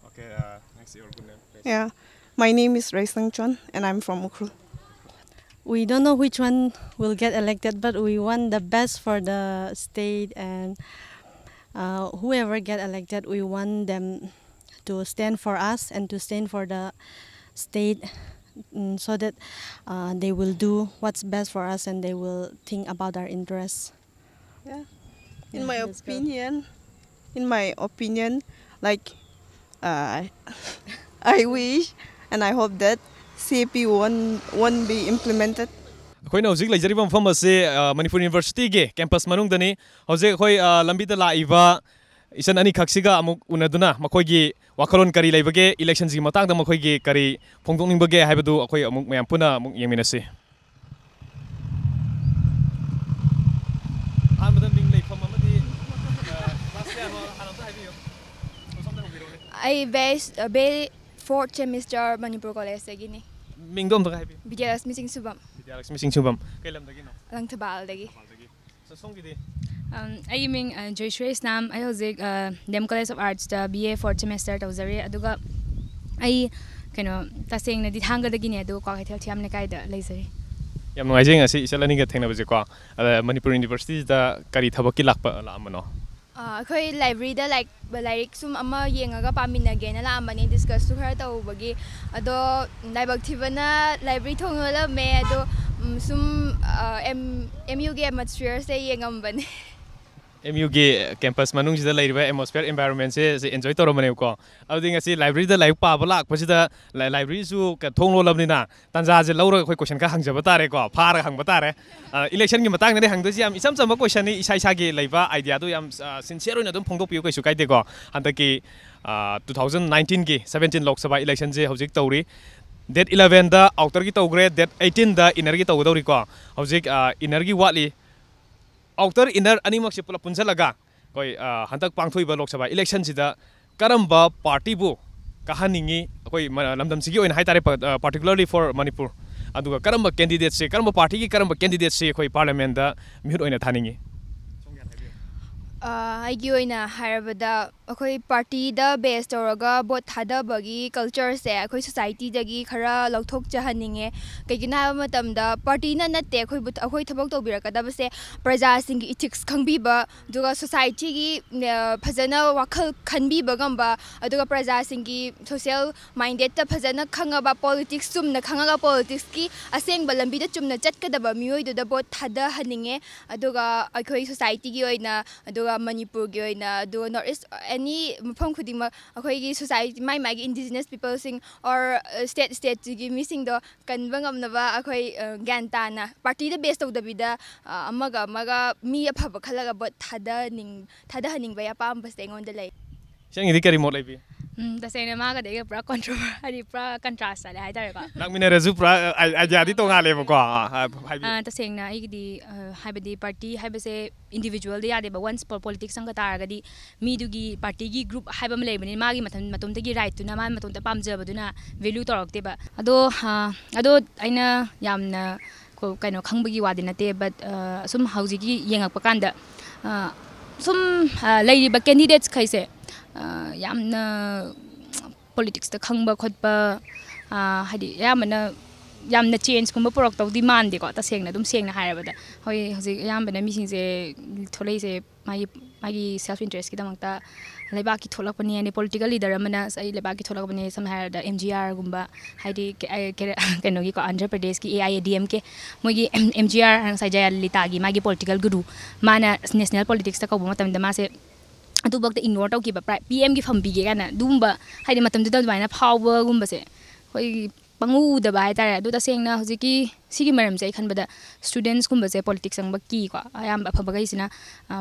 Okay. Next, your good name, please. Yeah. My name is Raisang Chon, and I'm from Ukhrul. We don't know which one will get elected, but we want the best for the state, and whoever get elected, we want them to stand for us and to stand for the state, so that they will do what's best for us and they will think about our interests. Yeah. In my opinion, like I wish and I hope that CAP won't be implemented. ꯑꯩꯈꯣꯏꯅ ꯍꯧꯖꯤꯛ ꯂꯩꯖꯔꯤꯕ ꯃꯐꯝ ꯑꯁꯤ ꯃꯅꯤꯄꯨꯔ ꯌꯨꯅꯤꯚꯔꯁꯤꯇꯤꯒꯤ campus ꯃꯅꯨꯡꯗꯅꯤ ꯍꯧꯖꯤꯛ ꯑꯩꯈꯣꯏ ꯂꯝꯕꯤꯗ ꯂꯥꯛꯏꯕ ꯏꯆꯟ ꯑꯅꯤꯈꯛꯁꯤꯒ ꯑꯃꯨꯛ ꯎꯅꯗꯨꯅ ꯃꯈꯣꯏꯒꯤ ꯋꯥꯈꯜꯂꯣꯟ ꯀꯔꯤ ꯂꯩꯕꯒꯦ ꯏꯂꯦꯛꯁꯟꯁꯤꯒꯤ ꯃꯇꯥꯡꯗ ꯃꯈꯣꯏꯒꯤ ꯀꯔꯤ ꯐꯣꯡꯗꯣꯛꯅꯤꯡꯕꯒꯦ ꯍꯥꯏꯕꯗꯨ ꯑꯩꯈꯣꯏ ꯑꯃꯨꯛ ꯃꯌꯥꯝ ꯄꯨꯟꯅ ꯑꯃꯨꯛ ꯌꯦꯡꯃꯤꯟꯅꯁꯤ ꯑꯍꯥꯟꯕꯗ ꯃꯤꯡ ꯂꯩꯐꯝ ꯑꯃꯗꯤ ꯀ꯭ꯂꯥꯁ ꯀꯌꯥꯅꯣ ꯍꯥꯟꯅ ꯑꯝꯇ ꯍꯥꯏꯕꯤꯌꯨ ꯁꯣꯝꯗ ꯍꯪꯕꯤꯔꯛꯑꯣꯅꯦ ꯑꯩ ꯕꯦ 4th semester Manipur College dagini. ꯃꯤꯡꯗꯣ ꯑꯝꯇ ꯍꯥꯏꯕꯤꯌꯨ Vidyalakshmi Singh Subam. ꯕꯤꯗ꯭ꯌꯥꯂꯛꯁꯃꯤ ꯁꯤꯡꯁꯨꯕꯝ ꯀꯩ ꯂꯝꯗꯒꯤꯅꯣ Langthabal dagi. ꯁꯣꯝꯒꯤꯗꯤ ꯑꯩꯒꯤ ꯃꯤꯡ ꯖꯣꯏꯁ꯭ꯔꯤ ꯏꯁꯅꯥꯝ ꯑꯩ ꯍꯧꯖꯤꯛ DEM College of Arts ꯗ BA 4th semester ꯇꯧꯖꯔꯤ ꯑꯗꯨꯒ ꯑꯩ ꯀꯩꯅꯣ ꯇꯁꯦꯡꯅꯗꯤ ꯊꯥꯡꯒꯗꯒꯤꯅꯦ ꯑꯗꯨ ꯀ꯭ꯋꯥꯀꯩꯊꯦꯜ ꯊꯤꯌꯥꯝ ꯂꯩꯀꯥꯏꯗ ꯂꯩꯖꯔꯤ ꯌꯥꯝ ꯅꯨꯡꯉꯥꯏꯖꯩ ꯉꯁꯤ ꯏꯆꯜ ꯑꯅꯤꯒ ꯊꯦꯡꯅꯕꯁꯦꯀꯣ ꯑꯗ ꯃꯅꯤꯄꯨꯔ ꯌꯨꯅꯤꯚꯔꯁꯤꯇꯤꯗ ꯀꯔꯤ ꯊꯕꯛꯀꯤ ꯂꯥꯛꯑꯝꯕꯅꯣ ꯑꯩꯈꯣꯏ ꯂꯥꯏꯕ꯭ꯔꯦꯔꯤꯗ ꯂꯥꯏꯔꯤꯛ ꯁꯨꯝ ꯑꯃ ꯌꯦꯡꯉꯒ ꯄꯥꯃꯤꯟꯅꯒꯦꯅ ꯂꯥꯛꯑꯝꯕꯅꯦ ꯗꯤꯁꯀꯁꯁꯨ ꯈꯔ ꯇꯧꯕꯒꯤ ꯑꯗꯣ ꯂꯥꯏꯕꯛ ꯊꯤꯕꯅ ꯂꯥꯏꯕ꯭ꯔꯦꯔꯤ ꯊꯣꯡ ꯂꯣꯜꯂꯝꯃꯦ ꯑꯗꯣ ꯁꯨꯝ MUꯒꯤ ꯑꯦꯠꯃꯣꯁꯐꯤꯌꯔꯁꯦ ꯌꯦꯡꯉꯝꯕꯅꯦ MUꯒꯤ ꯀꯦꯝꯄꯁ ꯃꯅꯨꯡꯁꯤꯗ ꯂꯩꯔꯤꯕ ꯑꯦꯠꯃꯣꯁꯐꯤꯌꯔ ꯑꯦꯟꯚꯥꯏꯔꯣꯟꯃꯦꯟꯁꯦ ꯑꯦꯟꯖꯣꯏ ꯇꯧꯔꯝꯕꯅꯦꯕꯀꯣ ꯑꯗꯨꯗꯤ ꯉꯁꯤ ꯂꯥꯏꯕ꯭ꯔꯦꯔꯤꯗ ꯂꯥꯏꯔꯤꯛ ꯄꯥꯕ ꯂꯥꯛꯄꯁꯤꯗ ꯂꯥꯏꯕ꯭ꯔꯦꯔꯤꯁꯨ ꯊꯣꯡ ꯂꯣꯜꯂꯕꯅꯤꯅ ꯇꯥꯟꯖꯥꯁꯦ ꯂꯧꯔꯒ ꯑꯩꯈꯣꯏ ꯀꯣꯏꯁꯟ ꯈꯔ ꯍꯪꯖꯕ ꯇꯥꯔꯦꯀꯣ ꯐꯥꯔꯒ ꯍꯪꯕ ꯇꯥꯔꯦ ꯏꯂꯦꯛꯁꯟꯒꯤ ꯃꯇꯥꯡꯗꯗꯤ ꯍꯪꯗꯣꯏꯁꯤ ꯌꯥꯝ ꯏꯆꯝ ꯆꯝꯕ ꯀꯣꯏꯁꯟꯅꯤ ꯏꯁꯥꯒꯤ ꯂꯩꯕ ꯑꯥꯏꯗꯤꯌꯥꯗꯨ ꯌꯥꯝ ꯁꯤꯟꯁꯤꯌꯔ ꯑꯣꯏꯅ ꯑꯗꯨꯝ ꯐꯣꯡꯗꯣꯛꯄꯤꯌꯨ ꯀꯩꯁꯨ ꯀꯥꯏꯗꯦꯀꯣ ꯍꯟꯗꯛꯀꯤ 2019ꯒꯤ 17 ꯂꯣꯛ ꯁꯚꯥ ꯏꯂꯦꯛꯁꯟꯁꯦ ꯍꯧꯖꯤꯛ ꯇꯧꯔꯤ Date 11ꯗ ꯑꯥꯎꯇꯔꯒꯤ ꯇꯧꯈ꯭रे Date 18ꯗ ꯏꯅꯔꯒꯤ ꯇꯧꯒꯗꯧꯔꯤꯀꯣ ꯍꯧꯖꯤꯛ ꯏꯅꯔꯒꯤ ꯋꯥꯠꯂꯤ ꯑꯥꯎꯇꯔ ꯏꯅꯔ ꯑꯅꯤꯃꯛꯁꯦ ꯄꯨꯂꯞ ꯄꯨꯟꯁꯤꯜꯂꯒ ꯑꯩꯈꯣꯏ ꯍꯟꯗꯛ ꯄꯥꯡꯊꯣꯛꯏꯕ ꯂꯣꯛ ꯁꯚꯥ ꯏꯂꯦꯛꯁꯟꯁꯤꯗ ꯀꯔꯝꯕ ꯄꯥꯔꯇꯤꯕꯨ ꯀꯥꯍꯟꯅꯤꯡꯉꯤ ꯑꯩꯈꯣꯏ ꯂꯝꯗꯝꯁꯤꯒꯤ ꯑꯣꯏꯅ ꯍꯥꯏꯇꯥꯔꯦ ꯄꯥꯔꯇꯤꯀꯨꯂꯔꯂꯤ ꯐꯣꯔ ꯃꯅꯤꯄꯨꯔ ꯑꯗꯨꯒ ꯀꯔꯝꯕ ꯀꯦꯟꯗꯤꯗꯦꯠꯁꯦ ꯀꯔꯝꯕ ꯄꯥꯔꯇꯤꯒꯤ ꯀꯔꯝꯕ ꯀꯦꯟꯗꯤꯗꯦꯠꯁꯦ ꯑꯩꯈꯣꯏ ꯄꯥꯔꯂꯤꯌꯥꯃꯦꯟꯇꯗ ꯃꯤꯍꯨꯠ ꯑꯣꯏꯅ ꯊꯥꯅꯤꯡꯉꯤ ꯑꯩꯒꯤ ꯑꯣꯏꯅ ꯍꯥꯏꯔꯕꯗ ꯑꯩꯈꯣꯏ ꯄꯥꯔꯇꯤꯗ ꯕꯦꯁ ꯇꯧꯔꯒ ꯚꯣꯠ ꯊꯥꯗꯕꯒꯤ ꯀꯜꯆꯔꯁꯦ ꯑꯩꯈꯣꯏ ꯁꯣꯁꯥꯏꯇꯤꯗꯒꯤ ꯈꯔ ꯂꯧꯊꯣꯛꯆꯍꯟꯅꯤꯡꯉꯦ ꯀꯩꯒꯤꯅꯣ ꯍꯥꯏꯕ ꯃꯇꯝꯗ ꯄꯥꯔꯇꯤꯅ ꯅꯠꯇꯦ ꯑꯩꯈꯣꯏ ꯊꯕꯛ ꯇꯧꯕꯤꯔꯛꯀꯗꯕꯁꯦ ꯄ꯭ꯔꯖꯥꯁꯤꯡꯒꯤ ꯏꯊꯤꯛꯁ ꯈꯪꯕꯤꯕ ꯑꯗꯨꯒ ꯁꯣꯁꯥꯏꯇꯤꯒꯤ ꯐꯖꯅ ꯋꯥꯈꯜ ꯈꯟꯕꯤꯕ ꯉꯝꯕ ꯑꯗꯨꯒ ꯄ꯭ꯔꯖꯥꯁꯤꯡꯒꯤ ꯁꯣꯁꯤꯌꯦꯜ ꯃꯥꯏꯟꯗꯦꯠꯇ ꯐꯖꯅ ꯈꯪꯉꯕ ꯄꯣꯂꯤꯇꯤꯛꯁ ꯆꯨꯝꯅ ꯈꯪꯉꯒ ꯄꯣꯂꯤꯇꯤꯛꯁꯀꯤ ꯑꯁꯦꯡꯕ ꯂꯝꯕꯤꯗ ꯆꯨꯝꯅ ꯆꯠꯀꯗꯕ ꯃꯤꯑꯣꯏꯗꯨꯗ ꯚꯣꯠ ꯊꯥꯗꯍꯟꯅꯤꯡꯉꯦ ꯑꯗꯨꯒ ꯑꯩꯈꯣꯏ ꯁꯣꯁꯥꯏꯇꯤꯒꯤ ꯑꯣꯏꯅ ꯑꯗꯨꯒ ꯃꯅꯤꯄꯨꯔꯒꯤ ꯑꯣꯏꯅ ꯑꯗꯨꯒ ꯅꯣꯔꯠ ꯏꯁ ꯑꯦꯅꯤ ꯃꯐꯝ ꯈꯨꯗꯤꯡꯃꯛ ꯑꯩꯈꯣꯏꯒꯤ ꯁꯣꯁꯥꯏꯇꯤ ꯃꯥꯒꯤ ꯏꯟꯗꯤꯖꯤꯅꯁ ꯄꯤꯄꯜꯁꯤꯡ ꯑꯣꯔ ꯁ꯭ꯇꯦꯠꯁꯤꯒꯤ ꯃꯤꯁꯤꯡꯗꯣ ꯀꯟꯕ ꯉꯝꯅꯕ ꯑꯩꯈꯣꯏ ꯒ꯭ꯌꯥꯟ ꯇꯥꯅ ꯄꯥꯔꯇꯤꯗ ꯕꯦꯁ ꯇꯧꯗꯕꯤꯗ ꯑꯃꯒ ꯃꯤ ꯑꯐꯕ ꯈꯜꯂꯒ ꯚꯣꯠ ꯊꯥꯗꯍꯟꯅꯤꯡꯕꯒꯤ ꯑꯄꯥꯝꯕꯁꯦ ꯑꯩꯉꯣꯟꯗ ꯂꯩ ꯏꯆꯟꯒꯤꯗꯤ ꯀꯔꯤ ꯃꯣꯠ ꯂꯩꯕꯤ ꯇꯁꯦꯡꯅ ꯃꯥꯒꯗꯤ ꯄꯨꯔꯥ ꯍꯥꯏꯗꯤ ꯄꯨꯔꯥ ꯀꯟꯇ꯭ꯔꯥꯁ ꯆꯠꯂꯦ ꯍꯥꯏꯇꯥꯔꯦꯀꯣ ꯂꯥꯛꯃꯤꯟꯅꯔꯁꯨ ꯄꯨꯔꯥ ꯑꯥꯏꯗꯤꯌꯥꯗꯤ ꯇꯣꯉꯥꯜꯂꯦꯕꯀꯣ ꯇꯁꯦꯡꯅ ꯑꯩꯒꯤꯗꯤ ꯍꯥꯏꯕꯗꯤ ꯄꯥꯔꯇꯤ ꯍꯥꯏꯕꯁꯦ ꯏꯟꯗꯤꯕꯤꯖꯨꯋꯦꯜꯗ ꯌꯥꯗꯦꯕ ꯋꯟꯁ ꯄꯣꯂꯤꯇꯤꯛꯁ ꯆꯪꯕ ꯇꯥꯔꯒꯗꯤ ꯃꯤꯗꯨꯒꯤ ꯄꯥꯔꯇꯤꯒꯤ ꯒ꯭ꯔꯨꯞ ꯍꯥꯏꯕ ꯑꯃ ꯂꯩꯕꯅꯤꯅ ꯃꯥꯒꯤ ꯃꯇꯣꯝꯇꯒꯤ ꯔꯥꯏꯠꯇꯨꯅ ꯃꯥꯒꯤ ꯃꯇꯣꯝꯇ ꯄꯥꯝꯖꯕꯗꯨꯅ ꯚꯦꯂꯨ ꯇꯧꯔꯛꯇꯦꯕ ꯑꯗꯣ ꯑꯩꯅ ꯌꯥꯝꯅ ꯀꯩꯅꯣ ꯈꯪꯕꯒꯤ ꯋꯥꯗꯤ ꯅꯠꯇꯦ ꯕꯠ ꯁꯨꯝ ꯍꯧꯖꯤꯛꯀꯤ ꯌꯦꯡꯉꯛꯄ ꯀꯥꯟꯗ ꯁꯨꯝ ꯂꯩꯔꯤꯕ ꯀꯦꯟꯗꯤꯗꯦꯠꯁ ꯈꯩꯁꯦ ꯌꯥꯝꯅ ꯄꯣꯂꯤꯇꯤꯛꯁꯇ ꯈꯪꯕ ꯈꯣꯠꯄ ꯍꯥꯏꯗꯤ ꯑꯌꯥꯝꯕꯅ ꯌꯥꯝꯅ ꯆꯦꯟꯖꯀꯨꯝꯕ ꯄꯨꯔꯛꯇꯧꯗꯤ ꯃꯥꯟꯗꯦꯀꯣ ꯇꯁꯦꯡꯅ ꯑꯗꯨꯝ ꯁꯦꯡꯅ ꯍꯥꯏꯔꯕꯗ ꯍꯣꯏ ꯍꯧꯖꯤꯛ ꯑꯌꯥꯝꯕꯅ ꯃꯤꯁꯤꯡꯁꯦ ꯊꯣꯛꯂꯛꯏꯁꯦ ꯃꯥꯒꯤ ꯁꯦꯜꯐ ꯏꯟꯇꯔꯦꯁꯀꯤꯗꯃꯛꯇ ꯂꯩꯕꯥꯛꯀꯤ ꯊꯣꯛꯂꯛꯄꯅꯤ ꯍꯥꯏꯗꯤ ꯄꯣꯂꯤꯇꯤꯀꯦꯜ ꯂꯤꯗꯔ ꯑꯃꯅ ꯑꯩ ꯂꯩꯕꯥꯛꯀꯤ ꯊꯣꯛꯂꯛꯄꯅꯤ ꯁꯝꯅ ꯍꯥꯏꯔꯕꯗ MGRꯒꯨꯝꯕ ꯍꯥꯏꯗꯤ ꯀꯩꯅꯣꯒꯤꯀꯣ ꯑꯟꯙ꯭ꯔ ꯄ꯭ꯔꯗꯦꯁꯀꯤ AIADMK ꯃꯣꯏꯒꯤ MGR ꯉꯁꯥꯏ ꯖꯌꯂꯂꯤꯇꯥꯒꯤ ꯃꯥꯒꯤ ꯄꯣꯂꯤꯇꯤꯀꯦꯜ ꯒꯨꯔꯨ ꯃꯥꯅ ꯅꯦꯁꯅꯦꯜ ꯄꯣꯂꯤꯇꯤꯛꯁꯇ ꯀꯧꯕ ꯃꯇꯝꯗ ꯃꯥꯁꯦ ꯑꯗꯨꯐꯛꯇ ꯏꯒꯅꯣꯔ ꯇꯧꯈꯤꯕ PMꯒꯤ ꯐꯝꯕꯤꯒꯦ ꯀꯥꯏꯅ ꯑꯗꯨꯒꯨꯝꯕ ꯍꯥꯏꯗꯤ ꯃꯇꯝꯗꯨꯗ ꯑꯗꯨꯃꯥꯏꯅ ꯐꯥꯎꯕꯒꯨꯝꯕꯁꯦ ꯑꯩꯈꯣꯏꯒꯤ ꯄꯪꯎ ꯎꯗꯕ ꯍꯥꯏꯇꯥꯔꯦ ꯑꯗꯨ ꯇꯁꯦꯡꯅ ꯍꯧꯖꯤꯛꯀꯤ ꯁꯤꯒꯤ ꯃꯔꯝꯁꯦ ꯑꯩ ꯈꯟꯕꯗ ꯁ꯭ꯇꯨꯗꯦꯟꯠꯁꯀꯨꯝꯕꯁꯦ ꯄꯣꯂꯤꯇꯤꯛꯁ ꯆꯪꯕ ꯀꯤꯀꯣ ꯑꯌꯥꯝꯕ ꯑꯐꯕꯈꯩꯁꯤꯅ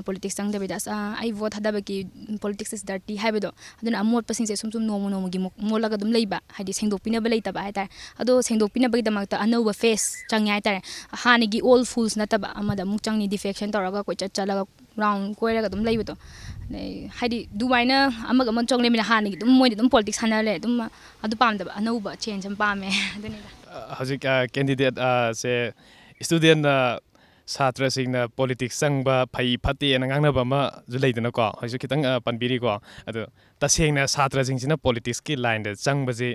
ꯄꯣꯂꯤꯇꯤꯛꯁ ꯆꯪꯗꯕꯤꯗ ꯑꯩ ꯚꯣꯠ ꯊꯥꯗꯕꯒꯤ ꯄꯣꯂꯤꯇꯤꯛꯁ ꯏꯁ ꯗꯔꯇꯤ ꯍꯥꯏꯕꯗꯣ ꯑꯗꯨꯅ ꯑꯃꯣꯠꯄꯁꯤꯡꯁꯦ ꯁꯨꯝ ꯅꯣꯡꯃꯒꯤ ꯃꯣꯠꯂꯒ ꯑꯗꯨꯝ ꯂꯩꯕ ꯍꯥꯏꯗꯤ ꯁꯦꯡꯗꯣꯛꯄꯤꯅꯕ ꯂꯩꯇꯕ ꯍꯥꯏꯇꯥꯔꯦ ꯑꯗꯣ ꯁꯦꯡꯗꯣꯛꯄꯤꯅꯕꯒꯤꯗꯃꯛꯇ ꯑꯅꯧꯕ ꯐꯦꯁ ꯆꯪꯉꯦ ꯍꯥꯏꯇꯥꯔꯦ ꯍꯥꯟꯅꯒꯤ ꯑꯣꯜ ꯐꯨꯜꯁ ꯅꯠꯇꯕ ꯑꯃꯗ ꯑꯃꯨꯛ ꯆꯪꯅꯤ ꯗꯤꯐꯦꯛꯁꯟ ꯇꯧꯔꯒ ꯀꯣꯏꯆꯠ ꯆꯠꯂꯒ ꯔꯥꯎꯟ ꯀꯣꯏꯔꯒ ꯑꯗꯨꯝ ꯂꯩꯕꯗꯣ ꯍꯥꯏꯗꯤ ꯑꯗꯨꯃꯥꯏꯅ ꯑꯃꯒ ꯆꯣꯡꯂꯦꯃꯤꯅ ꯍꯥꯟꯅꯒꯤ ꯑꯗꯨꯝ ꯃꯣꯏꯗꯤ ꯑꯗꯨꯝ ꯄꯣꯂꯤꯇꯤꯛꯁ ꯁꯥꯟꯅꯔꯦ ꯑꯗꯨꯝ ꯑꯗꯨ ꯄꯥꯝꯗꯕ ꯑꯅꯧꯕ ꯆꯦꯟꯖ ꯑꯃ ꯄꯥꯝꯃꯦ ꯑꯗꯨꯅꯤꯗ ꯍꯧꯖꯤꯛ ꯀꯦꯟꯗꯤꯗꯦꯠ ꯁꯦ ꯁ꯭ꯇꯨꯗꯦꯟ ꯁꯥꯇ꯭ꯔꯁꯤꯡꯅ ꯄꯣꯂꯤꯇꯤꯛꯁ ꯆꯪꯕ ꯐꯩ ꯐꯠꯇꯦꯅ ꯉꯥꯡꯅꯕ ꯑꯃꯁꯨ ꯂꯩꯗꯅꯀꯣ ꯍꯧꯖꯤꯛ ꯈꯤꯇꯪ ꯄꯟꯕꯤꯔꯤꯀꯣ ꯑꯗꯣ ꯇꯁꯦꯡꯅ ꯁꯥꯇ꯭ꯔꯁꯤꯡꯁꯤꯅ ꯄꯣꯂꯤꯇꯤꯛꯁꯀꯤ ꯂꯥꯏꯟꯗ ꯆꯪꯕꯁꯦ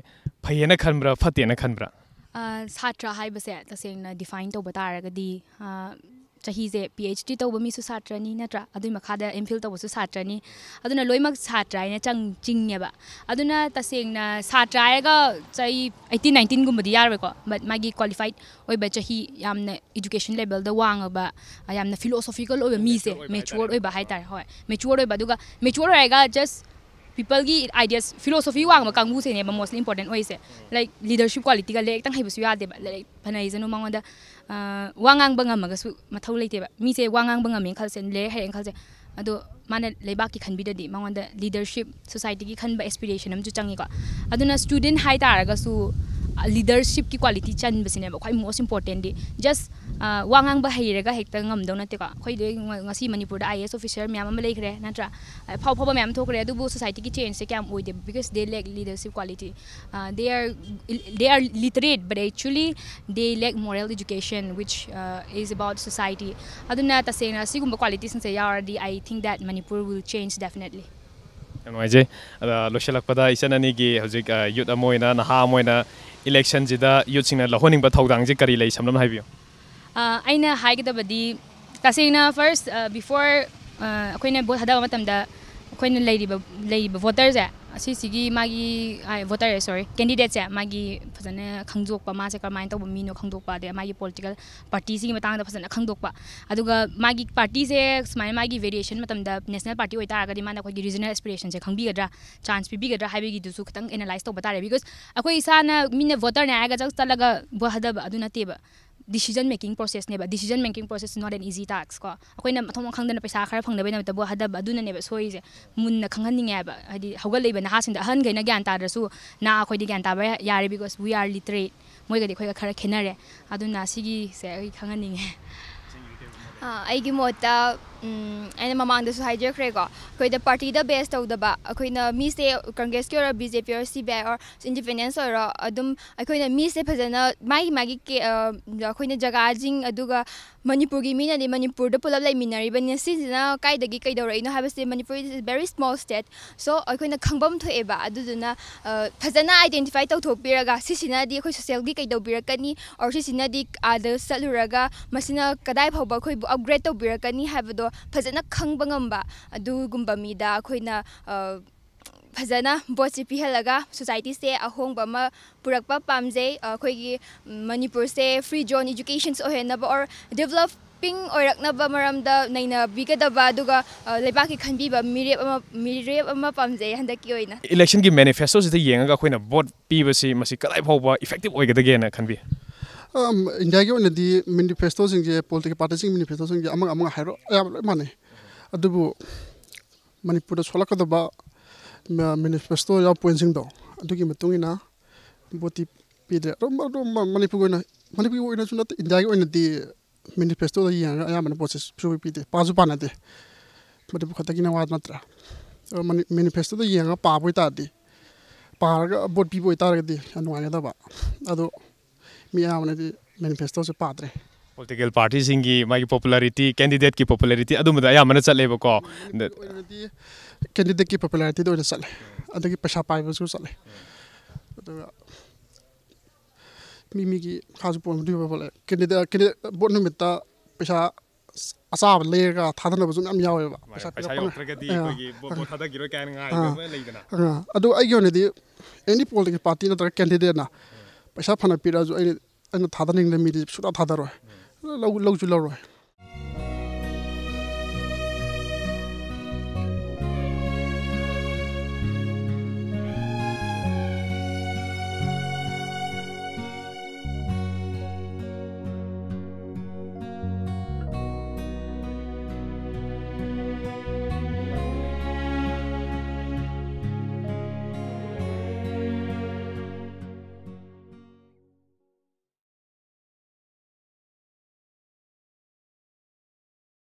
ꯐꯩꯌꯦꯅ ꯈꯟꯕ꯭ꯔꯥ ꯐꯠꯇꯦꯅ ꯈꯟꯕ꯭ꯔꯥ ꯁꯥꯇ꯭ꯔ ꯍꯥꯏꯕꯁꯦ ꯇꯁꯦꯡꯅ ꯗꯤꯐꯥꯏꯟ ꯇꯧꯕ ꯇꯥꯔꯒꯗꯤ ꯆꯍꯤꯁꯦ PhD ꯇꯧꯕ ꯃꯤꯁꯨ ꯁꯥꯇ꯭ꯔꯅꯤ ꯅꯠꯇ꯭ꯔꯥ ꯑꯗꯨꯏ ꯃꯈꯥꯗ MPhil ꯇꯧꯕꯁꯨ ꯁꯥꯇ꯭ꯔꯅꯤ ꯑꯗꯨꯅ ꯂꯣꯏꯅꯃꯛ ꯁꯥꯇ꯭ꯔ ꯍꯥꯏꯅ ꯆꯤꯡꯉꯦꯕ ꯑꯗꯨꯅ ꯇꯁꯦꯡꯅ ꯁꯥꯇ꯭ꯔ ꯍꯥꯏꯔꯒ ꯆꯍꯤ 18-19ꯒꯨꯝꯕꯗꯤ ꯌꯥꯔꯣꯏꯀꯣ ꯕꯠ ꯃꯥꯒꯤ ꯀ꯭ꯋꯥꯂꯤꯐꯥꯏꯠ ꯑꯣꯏꯕ ꯆꯍꯤ ꯌꯥꯝꯅ ꯏꯗꯨꯀꯦꯁꯟ ꯂꯦꯚꯦꯜꯗ ꯋꯥꯡꯉꯕ ꯌꯥꯝꯅ ꯐꯤꯂꯣꯁꯣꯐꯤꯀꯦꯜ ꯑꯣꯏꯕ ꯃꯤꯁꯦ ꯃꯦꯆꯨꯋꯔ ꯑꯣꯏꯕ ꯍꯥꯏꯇꯥꯔꯦ ꯍꯣꯏ ꯃꯦꯆꯨꯋꯔ ꯑꯣꯏꯕ ꯑꯗꯨꯒ ꯃꯦꯆꯨꯋꯔ ꯑꯣꯏꯔꯒ ꯖꯁ ꯄꯤꯄꯜꯒꯤ ꯑꯥꯏꯗꯤꯌꯥꯁ ꯐꯤꯂꯣꯁꯣꯐꯤ ꯋꯥꯡꯕ ꯀꯥꯡꯕꯨꯁꯤꯅꯦꯕ ꯃꯣꯁꯂꯤ ꯏꯝꯄꯣꯔꯇꯦꯟ ꯑꯣꯏꯁꯦ ꯂꯥꯏꯛ ꯂꯤꯗꯔꯁꯤꯞ ꯀ꯭ꯋꯥꯂꯤꯇꯤꯒ ꯂꯥꯏꯔꯤꯛꯇꯪ ꯍꯩꯕꯁꯨ ꯌꯥꯗꯦꯕ ꯂꯥꯏꯔꯤꯛ ꯐꯅ ꯍꯩꯖꯅꯨ ꯃꯉꯣꯟꯗ ꯋꯥ ꯉꯥꯡꯕ ꯉꯝꯃꯒꯁꯨ ꯃꯊꯧ ꯂꯩꯇꯦꯕ ꯃꯤꯁꯦ ꯋꯥ ꯉꯥꯡꯕ ꯉꯝꯃꯦꯅ ꯈꯜꯁꯦ ꯂꯥꯏꯔꯤꯛ ꯍꯩꯔꯦꯅ ꯈꯜꯁꯦ ꯑꯗꯣ ꯃꯥꯅ ꯂꯩꯕꯥꯛꯀꯤ ꯈꯟꯕꯤꯗꯗꯤ ꯃꯉꯣꯟꯗ ꯂꯤꯗꯔꯁꯤꯞ ꯁꯣꯁꯥꯏꯇꯤꯒꯤ ꯈꯟꯕ ꯑꯦꯁꯄꯤꯔꯦꯁꯟ ꯑꯃꯁꯨ ꯆꯪꯉꯤꯀꯣ ꯑꯗꯨꯅ ꯁ꯭ꯇꯨꯗꯦꯟꯠ ꯍꯥꯏꯇꯥꯔꯒꯁꯨ ꯂꯤꯗꯔꯁꯤꯞꯀꯤ ꯀ꯭ꯋꯥꯂꯤꯇꯤ ꯆꯟꯕꯁꯤꯅꯦꯕ ꯈ꯭ꯋꯥꯏ ꯃꯣꯁ ꯏꯝꯄꯣꯔꯇꯦꯟꯗꯤ ꯖꯁ wangang ba hairaga hekta ngamdo na teka khoi de ngasi manipur da IS officer myam am lekhre natra phau phau myam thokre adu society ki change se kyam oide because they lack leadership quality they are literate but actually they lack moral education which is about society aduna tasena sigumba qualities se yardi I think that Manipur will change definitely Noise Loshalakpada Isanani Hojik Youth Amoina Naha Moina election jida youth sing la honing ba thodang ji kari lei samlam haibio aina haigdabadi tasena first before akoina vote hada matamda akoina leiba voters asigi magi voter sorry candidates magi fazana khangdokpa ma se karmain tawba mino khangdokpa de magi political party sigi matang da fazana khangdokpa aduga magi party se smai magi variation matamda national party oi tara gadi mana khoi regional aspiration se khangbi gadra chance pi gadra haibi gi dusu khitang analyze tawba tare because akoi isana mina voter na aga just talaga bo hada aduna teba decision making process neba decision making process is not an easy task ko akoina mathom khangdana paisa khara phangdaba na tabo hada aduna neba soise munna khanghaninga ba hadi hawgal leiba na hasin da han gaina gyan tarasu na akhoi di gyan taba yare because we are literate moi gadi khoi khara khenare aduna sigi se khanghaninga aigi mota aina mamang da su hijack rego koi da party da base tawdaba akoina mi se congress ki or BJP or CBI or independence or adum akoina mi se phajana magi ke akoina jaga jing aduga Manipur gi mina ni Manipur da pulab lai minari bani sina kai dagi kai dawra ino have say Manipur is a very small state so akoina khangbam thoeba aduduna phajana identify tawthopiraga sisina di akoi social gi kai dawbirakani or sisina di ada saluraga masina kadai phawba khoi upgrade tawbirakani habdo phajana khangbangamba adugumba mida akoina फजना vote से पिहलगा society से अहोंगबा म पुरकपा पामजे अखोगी मणिपुर से free zone education ओहेनबा और developing ओरकनबा मरमदा नैना बिगदबा दुगा लेबाकी खनबीबा मिरेप अमा पामजे हंदकी ओइना election की मैनिफेस्टो से येंगा खोइना वोट पीबसी मसी कदाइ फावबा इफेक्टिव ओइगदगेना खनबी इंडिया की ओनदी मैनिफेस्टो सिंगे पॉलिटिकल पार्टी सिंग मैनिफेस्टो सिंगे अमंग हाइरो या माने अदुबु मणिपुर सोलकदबा मैनिफेस्टो या पॉइंट दो अदुगी मतुंगिना बोटी पीदे मणिपुर सुनत इंडिया की ओनदी मैनिफेस्टो दा यांगा या मन प्रोसेस सुबि पीदे पाजु पानादे मणिपुर खतगी ना वाद नत्रा मैनिफेस्टो दा यांगा पाबोय तादि पारगा बोट पीबोय तारगदि अनुवागदबा अदो मियामनदि मैनिफेस्टो से पादरे political parties ingi magi popularity candidate ki popularity adumada ayamana chatleba ko candidate ki popularity do chale adagi paisa paiba su chale mimi ki khasu pon du bole candidate bot numita paisa asab lega thadana bu am yawe ba paisa yotragadi kogi bot thada giro kan ngai leidana adu ayonedi any political party na candidate na paisa phana pira ju ai thadaning le mi sura thadaro lau chu lau